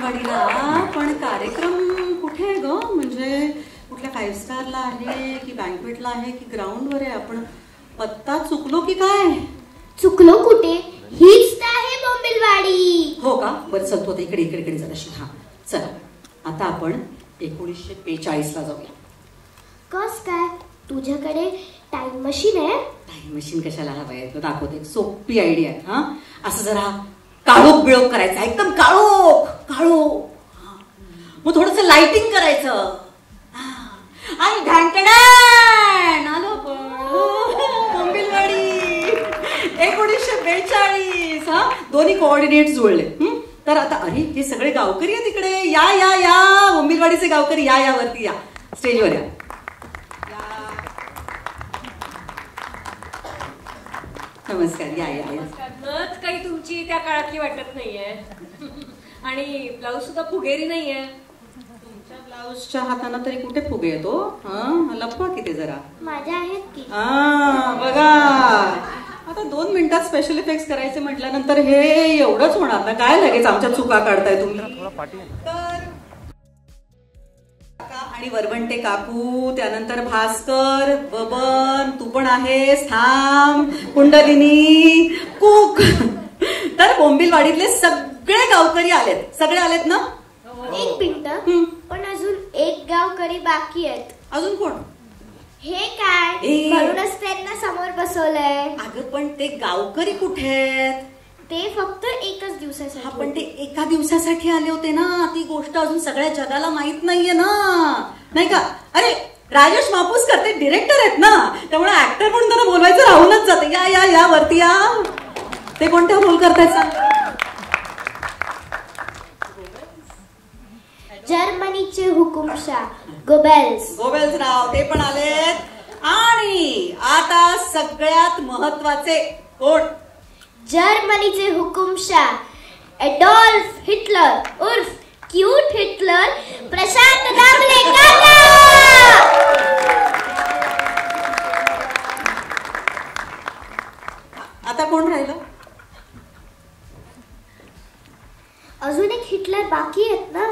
बोंबिलवाडीला, पण कार्यक्रम कुठे आहे ग? म्हणजे कुठल्या 5 स्टारला आहे की बँक्वेटला आहे की ग्राउंडवर आहे? आपण पत्ता चुकलो की काय? चुकलो कुठे, हीच तर आहे बोंबिलवाडी. हो का? बरं चल, तो इकडे इकडे इकडे जराशी. हा चल, आता आपण 1942 ला जाऊया. कस काय? तुझ्याकडे टाइम मशीन आहे? टाइम मशीन कशाला हवंय? तो दाखवते, सोपी आयडिया आहे. हा, असं जरा काळोख बिळोख करायचं, एकदम काळोख काळोख. मग थोडस लाइटिंग करायचं आणि ढांटणान आलो बोंबिलवाडी 1942. हा, दोन्ही कोऑर्डिनेट जुळले. तर आता अरे हे सगळे गावकरी आहेत तिकडे. या या या बोंबिलवाडीचे गावकरी, या या वरती या, स्टेजवर या. नमस्कार, या या या. नथ काही तुमची त्या काळातली वाटत नाहीये आणि ब्लाऊज सुद्धा फुगेरी नाहीये. तुमच्या ब्लाऊजच्या हाताना तरी कुठे फुगे येतो? लपवा किती जरा. माझ्या आहेत की. बघा, आता 2 मिनिटात स्पेशल इफेक्ट्स करायचे म्हटल्यानंतर हे एवढंच होणार ना? काय लगेच आमच्या चुका काढताय तुम्ही? तर आणि वरवंटे काकू, त्यानंतर भास्कर, बबन, तू पण आहेस, थांब, कुंडलिनी, कुक. तर बोंबिलवाडीतले सगळे गावकरी आलेत. सगळे आलेत ना? एक मिनिट, पण अजून एक गावकरी बाकी आहेत. अजून कोण? हे काय, म्हणूनच त्यांना समोर बसवलंय. अगं पण ते गावकरी कुठे आहेत? ते फक्त एकच दिवसासाठी. पण ते एका दिवसासाठी आले होते ना. ती गोष्ट अजून सगळ्या जगाला माहित नाहीये ना, नाही का? अरे राजेश मापूसकर ते डिरेक्टर आहेत ना, त्यामुळे ऍक्टर म्हणून त्यांना बोलवायचं राहूनच जाते. या या या वरती या. ते कोणत्या रोल करतायत? जर्मनीचे हुकुमशाह गोबेल्स. गोबेल्स राव ते पण आलेत. आणि आता सगळ्यात महत्वाचे कोण? जर्मनीचे हुकुमशाह एडॉल्फ हिटलर उर्फ क्यूट हिटलर, प्रशांत दामले काका. आता कोण राहिलं? अजून एक हिटलर बाकी आहेत ना,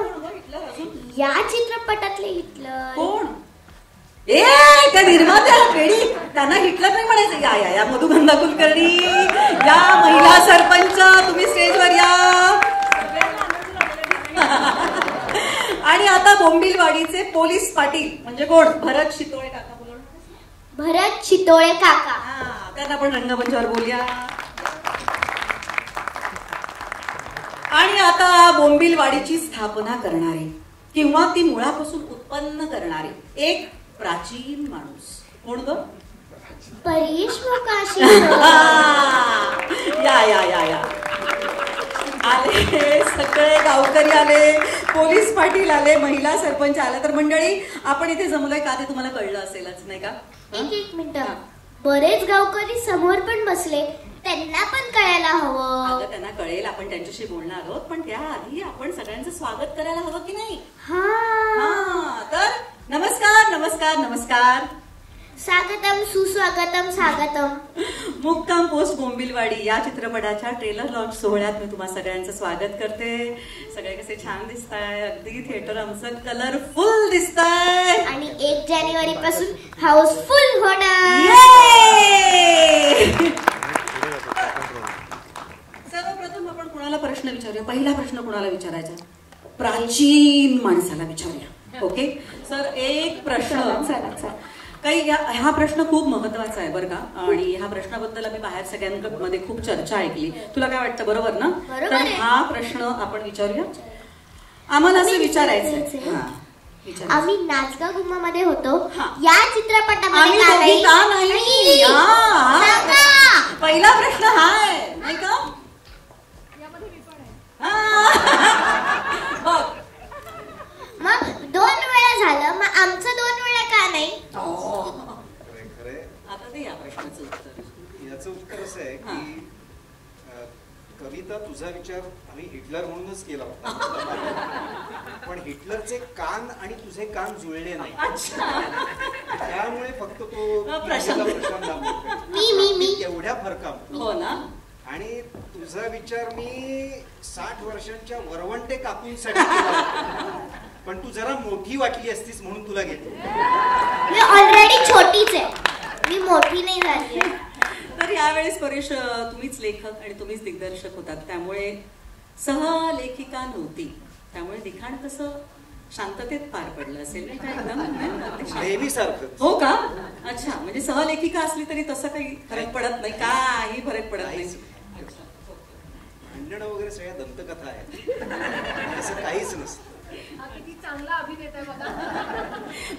या चित्रपटातले हिटलर. कोण? ए त्या निर्मात्या पेढी, त्यांना हिटलर नाही म्हणायचं. या या या मधुगंधा कुलकर्णी, या महिला सरपंच, तुम्ही स्टेजवर या. आणि आता बोंबिलवाडीचे पोलीस पाटील म्हणजे कोण? भरत शितोळे काका. बोला. भरत शितोळे काका. त्यांना पण रंगमंचावर बोलूया. आणि आता बोंबिलवाडीची स्थापना करणारे किंवा ती मुळापासून उत्पन्न करणारे एक प्राचीन माणूस. कोण ग? परेश मोकाशी. या या या या आले, सगळे गावकरी आले, पोलीस पाटील आले, महिला सरपंच आला. तर मंडळी, आपण इथे जमलोय का ते तुम्हाला कळलं असेलच, नाही का? एक मिनिट, बरेच गावकरी समोर पण बसले, त्यांना पण कळायला हवं. अगं त्यांना कळेल, आपण त्यांच्याशी बोलणार आहोत, पण त्याआधी आपण सगळ्यांचं स्वागत करायला हवं की नाही? तर नमस्कार नमस्कार नमस्कार. स्वागतम सुस्वागतम स्वागतम. मुक्काम पोस्ट बोंबिलवाडी या चित्रपटाच्या ट्रेलर लॉन्च सोहळ्यात मी तुम्हा सगळ्यांचं स्वागत करते. सगळे कसे छान दिसताय, अगदी थिएटर आमचं कलरफुल दिसतंय. आणि 1 जानेवारी पासून हाऊसफुल होणार. सर्वप्रथम आपण कुणाला प्रश्न विचारूया? पहिला प्रश्न कुणाला विचारायचा? प्राचीन माणसाला विचारूया. ओके सर, एक प्रश्न काही हा प्रश्न खूप महत्वाचा आहे बरं का, आणि ह्या प्रश्नाबद्दल आम्ही बाहेर सगळ्यांमध्ये खूप चर्चा ऐकली. तुला काय वाटतं, बरोबर ना? तर हा प्रश्न आपण विचारूया. आम्हाला असं विचारायचं, आम्ही नाचगा गुम्मा मध्ये होतो, या चित्रपटामध्ये का नाही? पहिला प्रश्न हा आहे, नाही का? मग 2 वेळा झालं, मग आमचं 2 वेळा का नाही? आता ते या प्रश्नाचं उत्तर. याचं उत्तर असं आहे की कविता, तुझा विचार आम्ही हिटलर म्हणूनच केला होता, पण हिटलरचे कान आणि तुझे कान जुळले नाही, त्यामुळे फक्त तो प्रशांत मी एवढ्या फरकामुळे. हो ना. आणि तुझा विचार मी 60 वर्षांच्या वरवंटे काकूंसाठी केला. पण तू जरा मोठी वाटली असतीस म्हणून तुला घेतली. मी ऑलरेडी छोटीच आहे, मी मोठी नाही झाली. तर यावेळेस परेश तुम्हीच लेखक आणि तुम्हीच दिग्दर्शक होतात, त्यामुळे सहलेखिका नव्हती, त्यामुळे लिखाण कसं शांततेत पार पडलं असेल नाही का? एकदम नेहमीसारखं. हो का? अच्छा, म्हणजे सहलेखिका असली तरी तसं काही फरक पडत नाही, काही फरक पडत नाही. भांडणं वगैरे सगळ्या दंतकथा आहेत, असं काहीच नसतं. किती चांगला अभिनेता आहे बघा.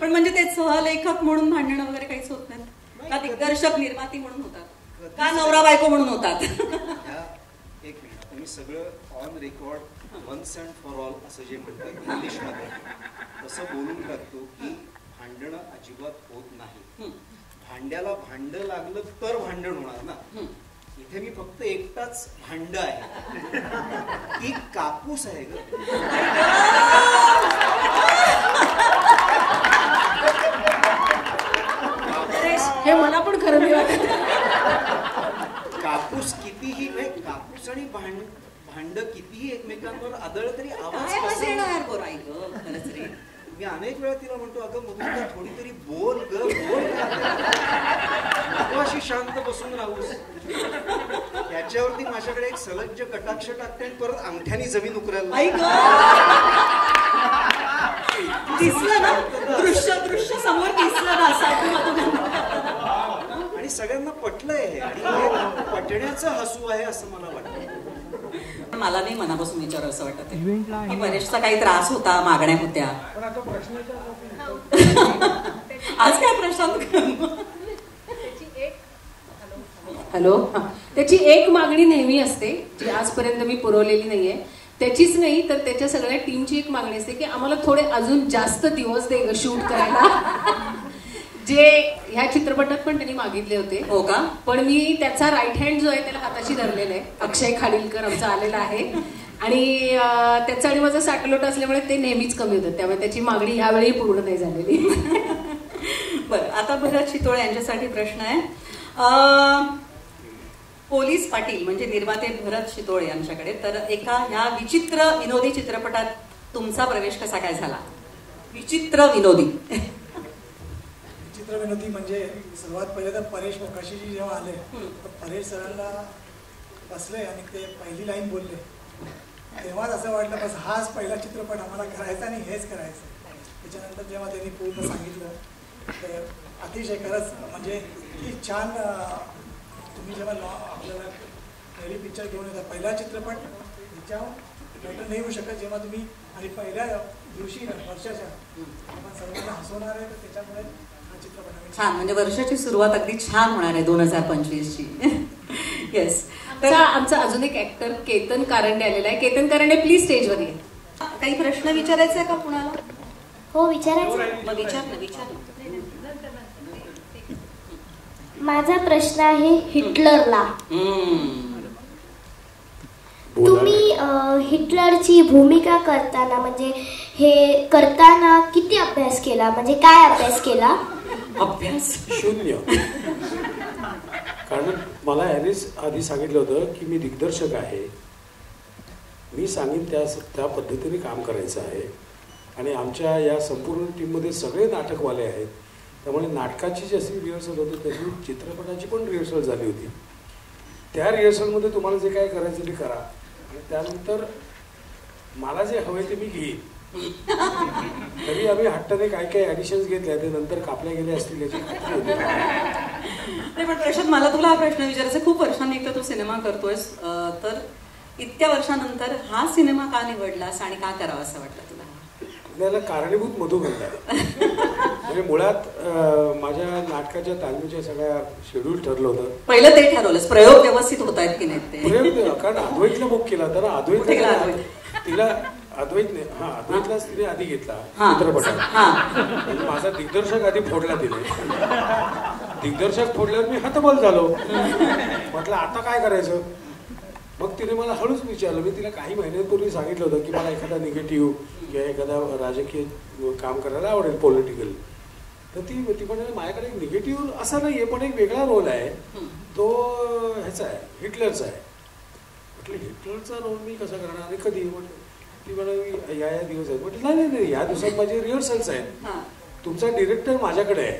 पण म्हणजे ते सहलेखक म्हणून भांडणं वगैरे काहीच होत नाही का? दिग्दर्शक निर्माती म्हणून होतात का? नवरा बायको म्हणून होतात? एक मिनिट, तुम्ही सगळं on record once and for all असं जे म्हणतात इंग्लिशमध्ये, तसं बोलून टाकतो की भांडणं अजिबात होत नाही. भांड्याला भांड लागलं तर भांडण होणार ना. इथे मी फक्त एकटाच भांड आहे, ती कापूस आहे ग. हे मला पण खरं नाही वाटत. कापूस कितीही नाही, कापूस आणि भांड कितीही एकमेकांवर आदळ तरी आवाज कसा येणार बोल आई ग, खरंच रे. मी अनेक वेळा तिला म्हणतो, अगं मधुरा थोडी तरी बोल ग, बोल. नको अशी शांत बसून राहूस. त्याच्यावरती माझ्याकडे एक सलज्ज कटाक्ष टाकते आणि परत अंगठ्यानी जमीन उकरायला. आई ग, दिसलं ना दृश्य समोर दिसलं ना असं. आणि सगळ्यांना पटलंय हे, आणि हे पटण्याचं हसू आहे असं मला वाटतं. मला नाही मनापासून विचार असं वाटत की परेशचा काही त्रास होता, मागण्या होत्या. आज काय प्रशांत? हॅलो, त्याची एक मागणी नेहमी असते जी आजपर्यंत मी पुरवलेली नाहीये. त्याचीच नाही तर त्याच्या सगळ्या टीमची एक मागणी असते की आम्हाला थोडे अजून जास्त दिवस दे ग शूट करायला. जे ह्या चित्रपटात पण त्यांनी मागितले होते. हो का? पण मी त्याचा राईट हँड जो आहे त्याला हाताशी धरलेला आहे. अक्षय खाडीलकर आमचा आलेला आहे आणि त्याचा आणि माझा साटलोट असल्यामुळे ते नेहमीच कमी होतं, त्यामुळे त्याची मागणी ह्यावेळी पूर्ण नाही झालेली. बरं, आता भरत शितोळे यांच्यासाठी प्रश्न आहे. पोलीस पाटील म्हणजे निर्माते भरत शितोळे यांच्याकडे. तर एका ह्या विचित्र विनोदी चित्रपटात तुमचा प्रवेश कसा काय झाला? विचित्र विनोदी. विचित्र विनोदी म्हणजे सर्वात पहिले तर परेश मोकाशीजी जेव्हा आले तर परेश सरांना बसले आणि ते पहिली लाईन बोलले, तेव्हाच असं वाटलं बस हाच पहिला चित्रपट आम्हाला करायचा आणि हेच करायचं. त्याच्यानंतर जेव्हा त्यांनी पूर्ण सांगितलं ते अतिशय खरंच म्हणजे की छान. तुम्ही जेव्हा आपल्याला पहिली पिक्चर घेऊन येता, पहिला चित्रपट त्याच्यावर बेटर नाही होऊ शकत जेव्हा तुम्ही आणि पहिल्या दिवशी वर्षाच्या आपण सर्वांना हसवणार आहे, तर त्याच्यामुळे हा चित्रपट छान. म्हणजे वर्षाची सुरुवात अगदी छान होणार आहे 2025ची. येस. तर आमचा अजून एक ऍक्टर केतन कारंडे आलेला आहे. केतन कारंडे प्लीज स्टेजवर ये. काही प्रश्न विचारायचा आहे का कुणाला? हो, विचारायचं. मग विचार ना, विचार. माझा प्रश्न आहे हिटलरला. तुम्ही हिटलरची भूमिका करताना म्हणजे हे करताना किती अभ्यास केला, म्हणजे काय अभ्यास केला? अभ्यास 0. कारण मला यानेच आधी सांगितलं होतं की मी दिग्दर्शक आहे, मी सांगेन त्या पद्धतीने काम करायचं आहे. आणि आमच्या या संपूर्ण टीममध्ये सगळे नाटकवाले आहेत, त्यामुळे नाटकाची जशी रिहर्सल होती तशी चित्रपटाची पण रिहर्सल झाली होती. त्या रिहर्सलमध्ये तुम्हाला जे काय करायचं ते करा आणि त्यानंतर मला जे हवे ते मी घेईन. तरी आम्ही हट्टाने काय काय ॲडिशन्स घेतल्या ते नंतर कापल्या गेल्या असतील याची खात्री होती. नाही, पण प्रशांत मला तुला हा प्रश्न विचारायचा. खूप वर्षांनी एकदा तू सिनेमा करतोयस, तर इतक्या वर्षानंतर हा सिनेमा का निवडलास आणि का करावा असं वाटतं तुला? त्याला कारणीभूत मधुगंधा आहे. म्हणजे मुळात माझ्या नाटकाच्या तालमीच्या सगळ्या शेड्यूल ठरलं होतं. पहिलं ते ठरवलंस, प्रयोग व्यवस्थित होत आहेत की नाही ते? प्रयोग, कारण अद्वैतला बुक केला तर तिला अद्वैतने अद्वैतलाच तिने आधी घेतला चित्रपटात. म्हणजे माझा दिग्दर्शक आधी फोडला तिने. दिग्दर्शक फोडल्यावर मी हतबल झालो. म्हटलं आता काय करायचं. मग तिने मला हळूच विचारलं. मी तिला काही महिन्यांपूर्वी सांगितलं होतं की मला एखादा निगेटिव्ह किंवा एखादा राजकीय काम करायला आवडेल, पॉलिटिकल. तर ती म्हणाली माझ्याकडे एक निगेटिव्ह असा नाही आहे, पण एक वेगळा रोल आहे, तो ह्याचा आहे, हिटलरचा आहे. म्हटलं हिटलरचा रोल मी कसा करणार आणि कधी म्हटलं ती म्हणाली या दिवस आहेत. म्हटलं नाही नाही या दिवसात माझे रिहर्सल्स आहेत, तुमचा डिरेक्टर माझ्याकडे आहे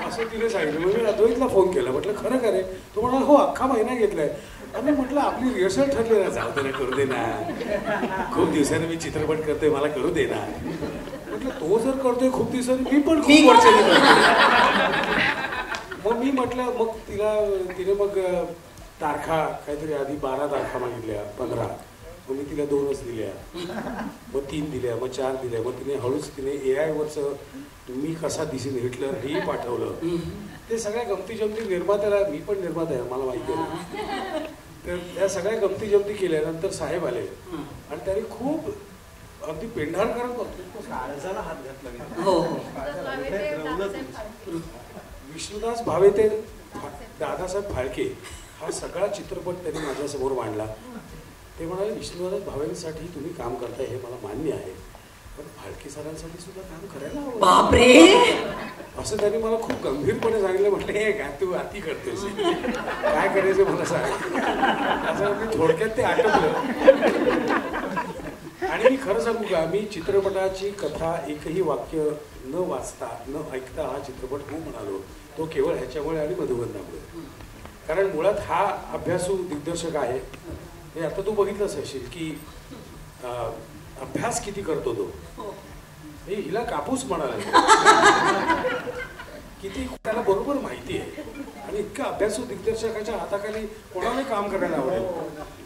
असं तिने सांगितलं. मग मी अद्वैतला फोन केला, म्हटलं खरं का रे? तो म्हणाला हो अख्खा महिना घेतलाय. आणि म्हटलं आपली रिहर्सल ठरली ना, जाऊ दे ना, करू दे ना, खूप दिवसांनी मी चित्रपट करतोय, मला करू दे ना. म्हटलं तो जर करतोय खूप दिवसांनी, मी पण खूप वर्षांनी करतोय. मग मी म्हटलं, मग तिने मग तारखा काहीतरी आधी 12 तारखा मागितल्या, 15. मग मी तिला 2च दिल्या, मग 3 दिल्या, मग 4 दिल्या. मग तिने AI वरचं मी कसा दिसेन हिटलर हेही पाठवलं. ते सगळ्या गमती जमती निर्मात्याला, मी पण निर्माता आहे मला माहिती आहे, तर त्या सगळ्या गमती जमती केल्यानंतर साहेब आले आणि त्यांनी खूप अगदी पेंढारकरांना काळजाला हात घातला. विष्णुदास भावे ते दादासाहेब फाळके हा सगळा चित्रपट त्यांनी माझ्यासमोर मांडला. ते म्हणाले विष्णुदास भावेंसाठी तुम्ही काम करताय हे मला मान्य आहे, पण फाळके सरांसाठी सुद्धा काम करायला हवं. बापरे, असं त्यांनी मला खूप गंभीरपणे सांगितलं. म्हटलं हे काय तू अति करतोस, काय करायचं मला सांग. असं मी थोडक्यात ते आटपलं. आणि मी खरं सांगू का, मी चित्रपटाची कथा एकही वाक्य न वाचता न ऐकता हा चित्रपट खूप म्हणालो. तो केवळ ह्याच्यामुळे आणि मधुगंधामुळे. कारण मुळात हा अभ्यासू दिग्दर्शक आहे. हे आता तू बघितलंच असेल की अभ्यास किती करतो तो. हे हिला कापूस म्हणाला किती त्याला बरोबर माहिती आहे. आणि इतकं अभ्यासू दिग्दर्शकाच्या हाताखाली कोणाला काम करायला आवडेल.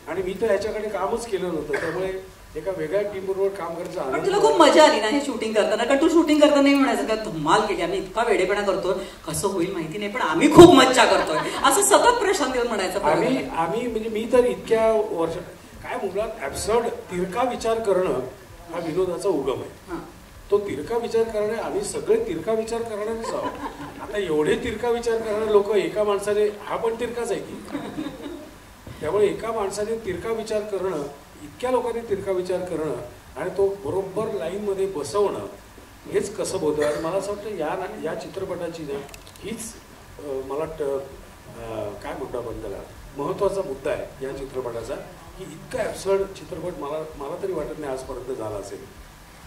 आणि मी तर ह्याच्याकडे कामच केलं नव्हतं, त्यामुळे एका वेगळ्या टीम बरोबर काम करायचं. पण तुला खूप मजा आली ना हे शूटिंग करताना? कारण तू शूटिंग करताना नाही म्हणायचं का धमाल केली, आम्ही इतका वेडेपणा करतोय, कसं होईल माहिती नाही पण आम्ही खूप मज्जा करतोय, असं सतत प्रश्न देऊन म्हणायचं. आम्ही म्हणजे मी तर इतक्या वर्ष काय मुळात ऍब्सर्ड तिरका विचार करणं हा विनोदाचा उगम आहे. तो तिरका विचार करणे, आम्ही सगळे तिरका विचार करणारेच आहोत. आता एवढे तिरका विचार करणारे लोक एका माणसाने, हा पण तिरकाच आहे की, त्यामुळे एका माणसाने तिरका विचार करणं, इतक्या लोकांनी तिरका विचार करणं आणि तो बरोबर लाईनमध्ये बसवणं, हेच कसं होतं. आणि मला असं वाटतं या चित्रपटाची ना हीच मला काय म्हणतो आपण त्याला, महत्त्वाचा मुद्दा आहे या चित्रपटाचा, की इतका ॲब्सर्ड चित्रपट मला तरी वाटत नाही आजपर्यंत झाला असेल.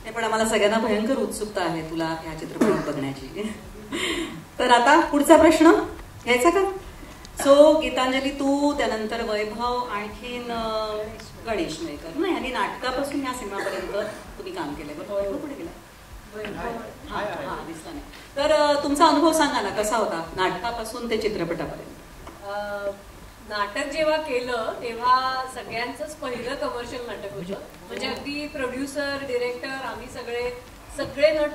नाही पण आम्हाला सगळ्यांना भयंकर उत्सुकता आहे तुला या चित्रपटात बघण्याची. तर आता पुढचा प्रश्न घ्यायचा का? सो गीतांजली तू, त्यानंतर वैभव, आणखीन गणेश मयेकर ना. यांनी नाटकापासून या सिनेमापर्यंत तुम्ही काम केलंय. बरं वैभव कुठे गेला? हा दिसला नाही. तर तुमचा अनुभव सांगा ना, कसा होता नाटकापासून ते चित्रपटापर्यंत? नाटक जेव्हा केलं तेव्हा सगळ्यांचंच पहिलं कमर्शियल नाटक होतं. म्हणजे अगदी प्रोड्युसर, डिरेक्टर, आम्ही सगळे नट,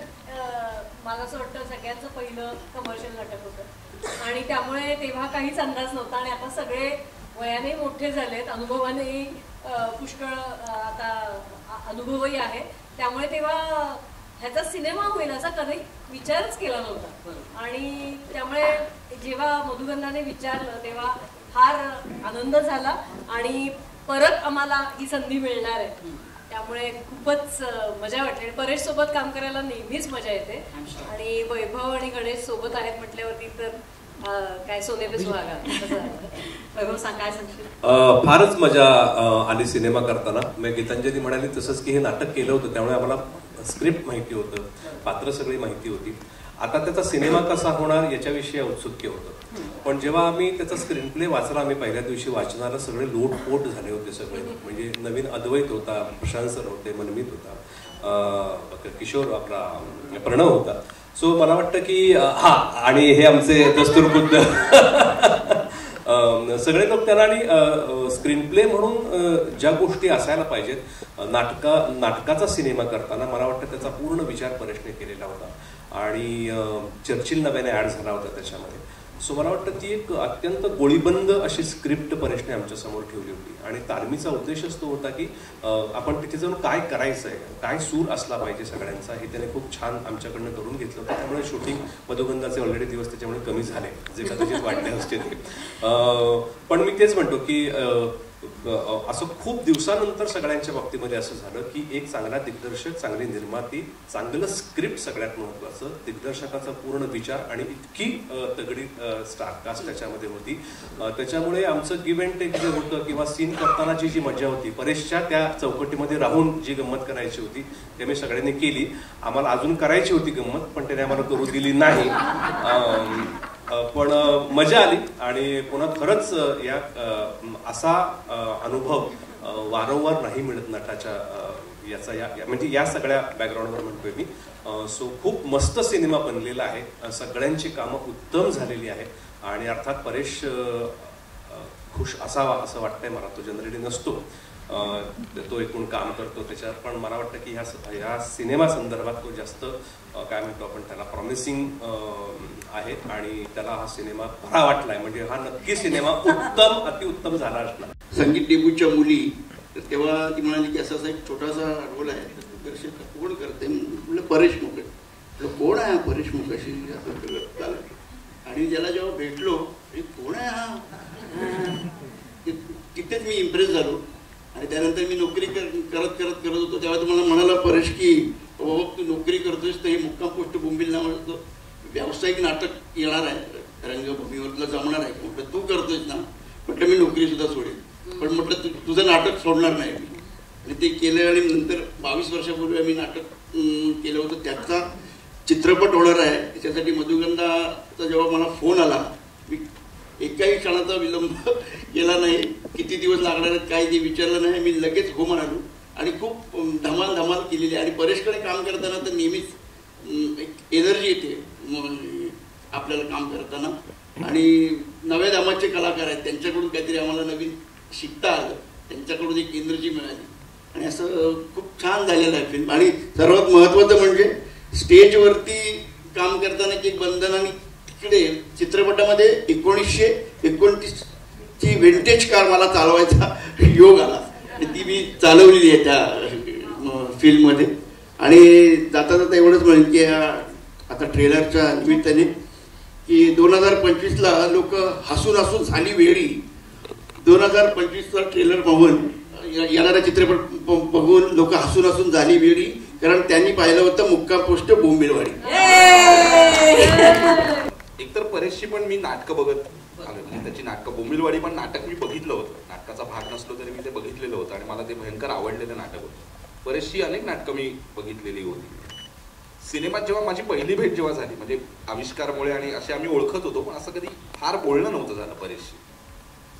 मला असं वाटतं सगळ्यांचं पहिलं कमर्शियल नाटक होतं. आणि त्यामुळे तेव्हा काहीच अंदाज नव्हता. आणि आता सगळे वयाने मोठे झालेत, अनुभवाने पुष्कळ आता अनुभवही आहे. त्यामुळे तेव्हा ह्याचा सिनेमा होईल असा कधी विचारच केला नव्हता. आणि त्यामुळे जेव्हा मधुगंधाने विचारलं तेव्हा फार आनंद झाला. आणि परत आम्हाला ही संधी मिळणार आहे, त्यामुळे खूपच मजा वाटली. परेश सोबत काम करायला नेहमीच मजा येते. आणि वैभव आणि गणेश सोबत आहेत म्हटल्यावरती तर काय सोने पे सुहागा. वैभव सांग, काय सांगशील? फारच मजा आली सिनेमा करताना. मी गीतांजली म्हणाली तसंच की हे नाटक केलं होतं, त्यामुळे आम्हाला स्क्रिप्ट माहिती होतं, पात्र सगळी माहिती होती. आता त्याचा सिनेमा कसा होणार याच्याविषयी औत्सुक्य होतं. पण जेव्हा आम्ही त्याचा स्क्रीन प्ले वाचला, आम्ही पहिल्या दिवशी वाचनाला सगळे लोटपोट झाले होते सगळे. म्हणजे नवीन अद्वैत होता, प्रशांत सर होते, मनमित होता, किशोर आपला प्रणव होता. सो मला वाटतं की आणि हे आमचे दस्तूरबुद्ध सगळे लोक त्यांना. आणि स्क्रीन प्ले म्हणून ज्या गोष्टी असायला पाहिजेत नाटकाचा सिनेमा करताना, मला वाटतं त्याचा पूर्ण विचार परेशने केलेला होता. आणि चर्चिल नव्याने ऍड झाला होता त्याच्यामध्ये. सो मला वाटतं ती एक अत्यंत गोळीबंद अशी स्क्रिप्ट परेशने आमच्या समोर ठेवली होती. आणि तालमीचा उद्देशच तो होता की आपण तिथे जाऊन काय करायचं आहे, काय सूर असला पाहिजे सगळ्यांचा, हे त्याने खूप छान आमच्याकडनं करून घेतलं होतं. त्यामुळे शूटिंग मधुगंधाचे ऑलरेडी दिवस त्याच्यामुळे कमी झाले, जे कदाचित वाटले असते ते. पण मी तेच म्हणतो की असं खूप दिवसानंतर सगळ्यांच्या बाबतीमध्ये असं झालं की एक चांगला दिग्दर्शक, चांगली निर्माती, चांगलं स्क्रिप्ट सगळ्यात महत्त्वाचं, दिग्दर्शकाचा पूर्ण विचार आणि इतकी तगडी स्टारकास्ट त्याच्यामध्ये होती. त्याच्यामुळे आमचं गिव्ह अँड टेक जे होतं किंवा सीन करतानाची जी मजा होती, परेशच्या त्या चौकटीमध्ये राहून जी गंमत करायची होती ते आम्ही सगळ्यांनी केली. आम्हाला अजून करायची होती गंमत, पण त्याने आम्हाला करू दिली नाही. पण मजा आली आणि पुन्हा खरंच या असा अनुभव वारंवार नाही मिळत नटाच्या याचा, म्हणजे या सगळ्या बॅकग्राऊंडवर म्हणतोय मी. सो खूप मस्त सिनेमा बनलेला आहे, सगळ्यांची कामं उत्तम झालेली आहे आणि अर्थात परेश खुश असावा असं वाटतंय मला. तो जनरली नसतो, तो एकूण काम करतो त्याच्यात, पण मला वाटतं की ह्या सिनेमा संदर्भात तो जास्त काय म्हणतो आपण त्याला प्रॉमिसिंग आहे आणि त्याला हा सिनेमा बरा वाटलाय. म्हणजे हा नक्की सिनेमा उत्तम, अतिउत्तम झाला असणार. संगीत डेब्यूच्या मुली, तेव्हा ती म्हणाली की असा एक छोटासा रोल आहे, दिग्दर्शक कोण करते? म्हटलं परेश मुके. कोण आहे परेश मुकेशी? असं आणि ज्याला जेव्हा भेटलो कोण आहे हा, तिथेच मी इम्प्रेस झालो. आणि त्यानंतर मी नोकरी करत होतो तेव्हा तुम्हाला म्हणाला परेश की बाबा तू नोकरी करतोयस तर हे मुक्काम पोस्ट बोंबील नावाचं व्यावसायिक नाटक येणार आहे रंगभूमीवर, तुला जमणार आहे का? म्हटलं तू करतोयस ना. म्हटलं मी नोकरी सुद्धा सोडेल, पण म्हटलं तुझं नाटक सोडणार नाही मी. आणि ते केलं आणि नंतर 22 वर्षापूर्वी आम्ही नाटक केलं होतं, त्याचा चित्रपट होणार आहे. त्याच्यासाठी मधुगंधाचा जेव्हा मला फोन आला, मी एकाही क्षणाचा विलंब केला नाही. किती दिवस लागणार आहेत काय ते विचारलं नाही, मी लगेच हो म्हणालो आणि खूप धमाल केलेली. आणि परेशकडे काम करताना तर नेहमीच एक एनर्जी येते आपल्याला काम करताना. आणि नव्या दामाचे कलाकार आहेत, त्यांच्याकडून काहीतरी आम्हाला नवीन शिकता आलं, त्यांच्याकडून एक एनर्जी मिळाली आणि असं खूप छान झालेलं आहे फिल्म. आणि सर्वात महत्त्वाचं म्हणजे स्टेजवरती काम करताना एक बंधन आणि तिकडे चित्रपटामध्ये 1929 ची विंटेज कार मला चालवायचा योग आला. ती मी चालवलेली आहे त्या फिल्ममध्ये. आणि जाता जाता एवढंच म्हणेन की आता ट्रेलरच्या निमित्ताने की 2025ला लोक हसून झाली वेळी. 2025चा ट्रेलर बघून, येणारा चित्रपट बघून लोक हसून झाली वेळी, कारण त्यांनी पाहिलं होतं मुक्काम पोस्ट बोंबिलवाडी. एकतर परेशची पण मी नाटकं बघत आलो, त्याची नाटकं, बोंबिलवाडी पण नाटक मी बघितलं होतं, नाटकाचा भाग नसलो तरी मी ते बघितलेलं होतं आणि मला ते भयंकर आवडलेलं नाटक होतं. परेशची अनेक नाटकं मी बघितलेली होती. सिनेमात जेव्हा माझी पहिली भेट जेव्हा झाली, म्हणजे आविष्कारमुळे आणि असे आम्ही ओळखत होतो, पण असं कधी फार बोलणं नव्हतं झालं परेशशी.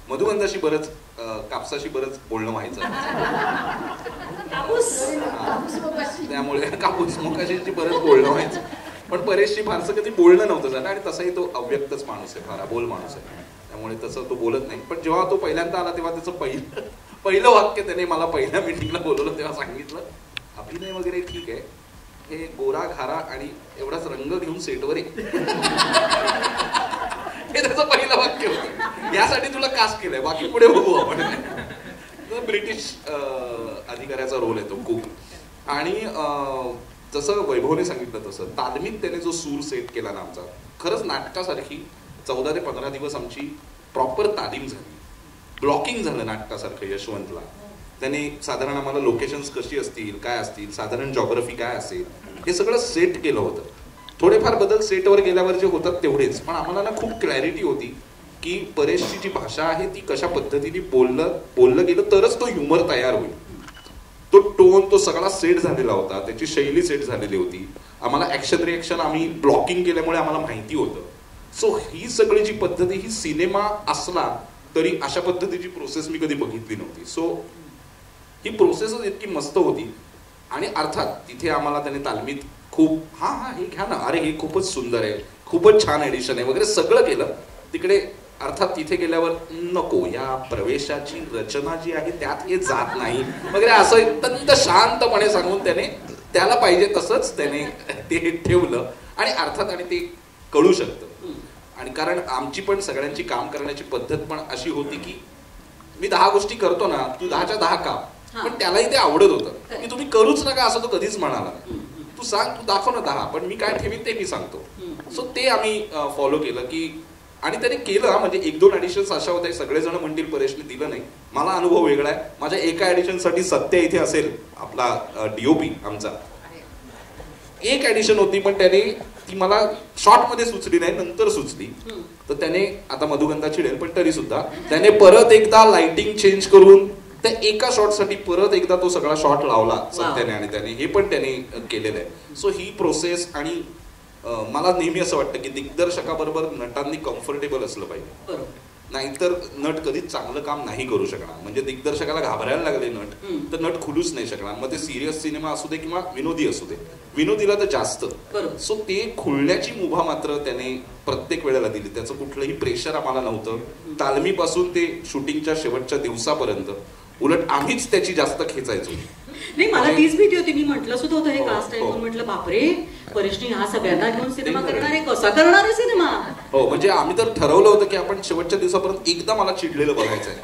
मधुगंधाशी बरंच, कापसाशी बरंच बोलणं व्हायचं, त्यामुळे कापूस मुकाशीची बरंच बोलणं व्हायचं, पण परेशशी फारसं कधी बोलणं नव्हतं झालं. आणि तसाही तो अव्यक्तच माणूस आहे, फार अबोल माणूस आहे, त्यामुळे तसं तो बोलत नाही. पण जेव्हा तो पहिल्यांदा आला तेव्हा त्याचं पहिलं वाक्य त्याने मला पहिल्या मीटिंगला बोलवलं तेव्हा सांगितलं, अभिनय वगैरे ठीक आहे, हे गोरा घारा आणि एवढाच रंग घेऊन सेटवर ये. हे त्याचं पहिलं वाक्य होतं. यासाठी तुला कास्ट केलंय, बाकी पुढे बघू आपण. ब्रिटिश अधिकाऱ्याचा रोल आहे तो खूप. आणि जसं वैभवने सांगितलं तसं तालमीत त्याने जो सूर सेट केला ना आमचा, खरंच नाटकासारखी 14 ते 15 दिवस आमची प्रॉपर तालीम झाली, ब्लॉकिंग झालं नाटकासारखं यशवंतला. त्याने साधारण आम्हाला लोकेशन्स कशी असतील, काय असतील, साधारण जॉग्राफी काय असेल, हे सगळं सेट केलं होतं. थोडेफार बदल सेटवर गेल्यावर जे होतात तेवढेच, पण आम्हाला ना खूप क्लॅरिटी होती की परेशची जी भाषा आहे ती कशा पद्धतीने बोललं गेलं तरच तो ह्युमर तयार होईल. तो टोन, तो सगळा सेट झालेला होता, त्याची शैली सेट झालेली होती. आम्हाला ऍक्शन रिएक्शन आम्ही ब्लॉकिंग केल्यामुळे आम्हाला माहिती होतं. सो ही सगळी जी पद्धती, ही सिनेमा असला तरी अशा पद्धतीची प्रोसेस मी कधी बघितली नव्हती. सो ही प्रोसेसच इतकी मस्त होती. आणि अर्थात तिथे आम्हाला त्याने तालमीत खूप हे घ्या ना, अरे हे खूपच सुंदर आहे, खूपच छान एडिशन आहे वगैरे सगळं केलं. तिकडे अर्थात तिथे गेल्यावर नको, या प्रवेशाची रचना जी आहे त्यात हे जात नाही वगैरे असं अत्यंत शांतपणे सांगून त्याला पाहिजे तसंच त्याने ते ठेवलं. आणि अर्थात आणि ते कळू शकतं. आणि कारण आमची पण सगळ्यांची काम करण्याची पद्धत पण अशी होती की मी 10 गोष्टी करतो ना, तू 10च्या 10 काम, पण त्यालाही ते आवडत होतं की तुम्ही करूच नका असं तो कधीच म्हणाला. तू सांग, तू दाखव ना 10, पण मी काय ठेवीन ते मी सांगतो. सो ते आम्ही फॉलो केलं की आणि त्याने केलं. म्हणजे 1-2 ॲडिशन्स अशा होत्या सगळेजण म्हणतील परेशने दिलं नाही. मला अनुभव वेगळा आहे. माझ्या एका ॲडिशनसाठी सत्य इथे असेल आपला DOP आमचा, एक ॲडिशन होती पण त्याने ती मला शॉर्टमध्ये सुचली नाही, नंतर सुचली. तर त्याने आता मधुगंधा चिडेल पण तरी सुद्धा त्याने परत एकदा लाइटिंग चेंज करून त्या एका शॉटसाठी परत एकदा तो सगळा शॉट लावला सत्याने आणि त्याने हे पण त्याने केलेलं आहे. सो ही प्रोसेस. आणि मला नेहमी असं वाटतं की दिग्दर्शकाबरोबर नटांनी कम्फर्टेबल असलं पाहिजे, नाहीतर नट कधीच चांगलं काम नाही करू शकणार. म्हणजे दिग्दर्शकाला घाबरायला लागले नट तर नट खुलूच नाही शकणार. मग ते सिरियस सिनेमा असू दे किंवा विनोदी असू दे, विनोदीला तर जास्त. सो ते खुलण्याची मुभा मात्र त्याने प्रत्येक वेळेला दिली. त्याचं कुठलंही प्रेशर आम्हाला नव्हतं, तालमीपासून ते शूटिंगच्या शेवटच्या दिवसापर्यंत. उलट आम्हीच त्याची जास्त खेचायचो. नाही, मला तीच भीती होती. मी म्हटलं सुद्धा होतं हे कास्ट आहे, म्हटलं बापरे परेशनी हा सगळ्यांना घेऊन सिनेमा करणार आहे, कसा करणार आहे सिनेमा. हो, म्हणजे आम्ही तर ठरवलं होतं की आपण शेवटच्या दिवसापर्यंत एकदा मला चिडलेलं बघायचंय.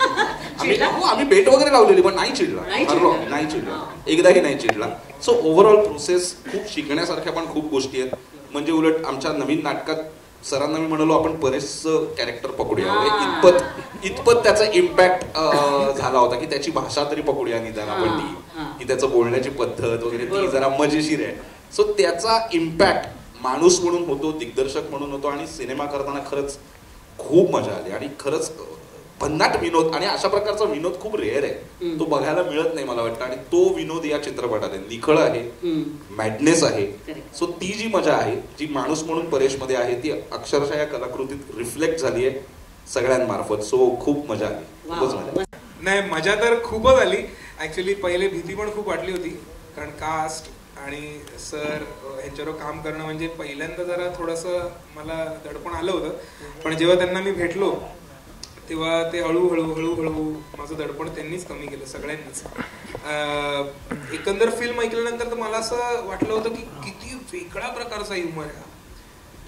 आम्ही बेट वगैरे लावलेली पण नाही चिडला, नाही चिडला, एकदाही नाही चिडला. सो ओव्हरऑल प्रोसेस खूप शिकण्यासारख्या पण खूप गोष्टी आहेत. म्हणजे उलट आमच्या नवीन नाटकात सरांना मी म्हणालो आपण परेशचं कॅरेक्टर पकडूया. इतपत त्याचा इम्पॅक्ट झाला होता की त्याची भाषा तरी पकडूया निदान आपण ती, की त्याचं बोलण्याची पद्धत वगैरे ती जरा मजेशीर आहे. सो त्याचा इम्पॅक्ट माणूस म्हणून होतो, दिग्दर्शक म्हणून होतो. आणि सिनेमा करताना खरंच खूप मजा आली. आणि खरंच भन्नाट विनोद. आणि अशा प्रकारचा विनोद खूप रेअर आहे, तो बघायला मिळत नाही मला वाटतं. आणि तो विनोद या चित्रपटात आहे. निखळ आहे, मॅडनेस आहे. सो ती जी मजा आहे जी माणूस म्हणून परेशमध्ये आहे ती अक्षरशः या कलाकृतीत रिफ्लेक्ट झाली आहे सगळ्यांमार्फत. सो खूप मजा आली, खूपच मजा. नाही, मजा तर खूपच आली. ऍक्च्युली पहिले भीती पण खूप वाटली होती, कारण कास्ट आणि सर ह्यांच्यावर काम करणं म्हणजे पहिल्यांदा जरा थोडंसं मला दडपण आलं होतं. पण जेव्हा त्यांना मी भेटलो तेव्हा ते हळूहळू माझं दडपण त्यांनीच कमी केलं, सगळ्यांनीच. एकंदर फिल्म ऐकल्यानंतर तर मला असं वाटलं होतं की किती वेगळा प्रकारचा ह्युमर आहे.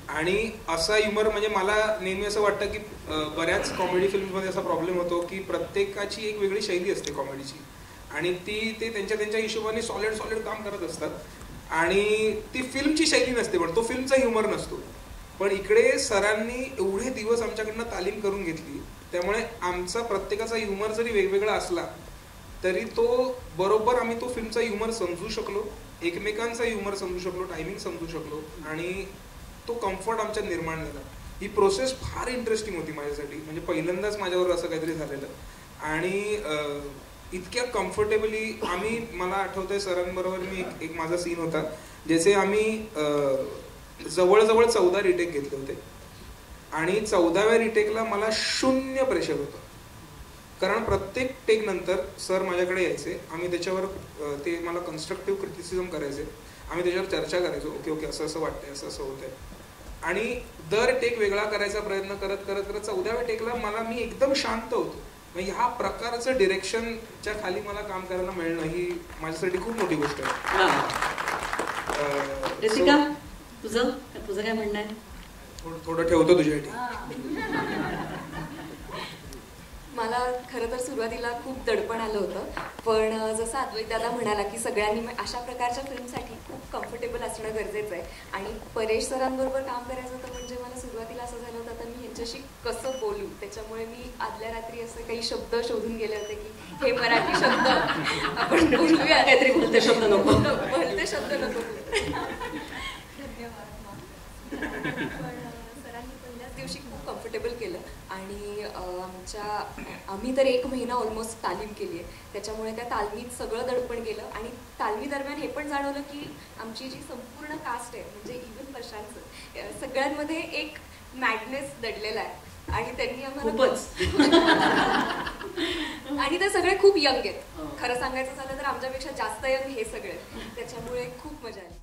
आणि असा ह्युमर म्हणजे मला नेहमी असं वाटतं की बऱ्याच कॉमेडी फिल्ममध्ये असा प्रॉब्लेम होतो की प्रत्येकाची एक वेगळी शैली असते कॉमेडीची, आणि ते त्यांच्या हिशोबाने सॉलिड काम करत असतात. आणि ती फिल्मची शैली नसते, पण तो फिल्मचा ह्युमर नसतो. पण इकडे सरांनी एवढे दिवस आमच्याकडनं तालीम करून घेतली, त्यामुळे आमचा प्रत्येकाचा ह्युमर जरी वेगवेगळा असला तरी तो बरोबर आम्ही तो फिल्मचा ह्युमर समजू शकलो, एकमेकांचा ह्युमर समजू शकलो, टायमिंग समजू शकलो, आणि तो कम्फर्ट आमच्यात निर्माण झाला. ही प्रोसेस फार इंटरेस्टिंग होती माझ्यासाठी. म्हणजे पहिल्यांदाच माझ्यावर असं काहीतरी झालेलं. आणि इतक्या कम्फर्टेबली आम्ही, मला आठवतंय सरांबरोबर मी एक माझा सीन होता ज्याचे आम्ही जवळजवळ 14 रिटेक घेतले होते. आणि 14व्या रिटेकला मला 0 प्रेशर होतं, कारण प्रत्येक टेक नंतर सर माझ्याकडे यायचे, आम्ही त्याच्यावर ते मला कन्स्ट्रक्टिव्ह क्रिटिसिझम करायचे, आम्ही त्याच्यावर चर्चा करायचो, ओके असं वाटतंय, असं होतंय. आणि दर टेक वेगळा करायचा प्रयत्न करत 14व्या टेकला मी एकदम शांत होतो. ह्या प्रकारचं डिरेक्शनच्या खाली मला काम करायला मिळणं ही माझ्यासाठी खूप मोठी गोष्ट आहे. तुझं काय म्हणणं आहे? थोडं ठेवतो तुझ्यासाठी. मला खरं तर सुरुवातीला खूप दडपण आलं होतं, पण जसं अद्वैत दादा म्हणाला की सगळ्यांनी अशा प्रकारच्या फिल्मसाठी खूप कम्फर्टेबल असणं गरजेचं आहे. आणि परेश सरांबरोबर काम करायचं होतं म्हणजे मला सुरुवातीला असं झालं होतं, आता मी ह्यांच्याशी कसं बोलू. त्याच्यामुळे मी आदल्या रात्री असं काही शब्द शोधून गेले होते की हे मराठी शब्द आपण बोलूया, काहीतरी बोलते शब्द नको. सरांनी पहिल्याच दिवशी खूप कम्फर्टेबल केलं. आणि आम्ही तर 1 महिना ऑलमोस्ट तालीम केली आहे, त्याच्यामुळे त्या तालमीत सगळं दडपण गेलं. आणि तालमी दरम्यान हे पण जाणवलं की आमची जी संपूर्ण कास्ट आहे, म्हणजे इव्हन प्रशांतचं, सगळ्यांमध्ये एक मॅडनेस दडलेला आहे. आणि त्यांनी आम्हाला आणि ते सगळे खूप यंग आहेत. खरं सांगायचं झालं तर आमच्यापेक्षा जास्त यंग हे सगळे, त्याच्यामुळे खूप मजा आली.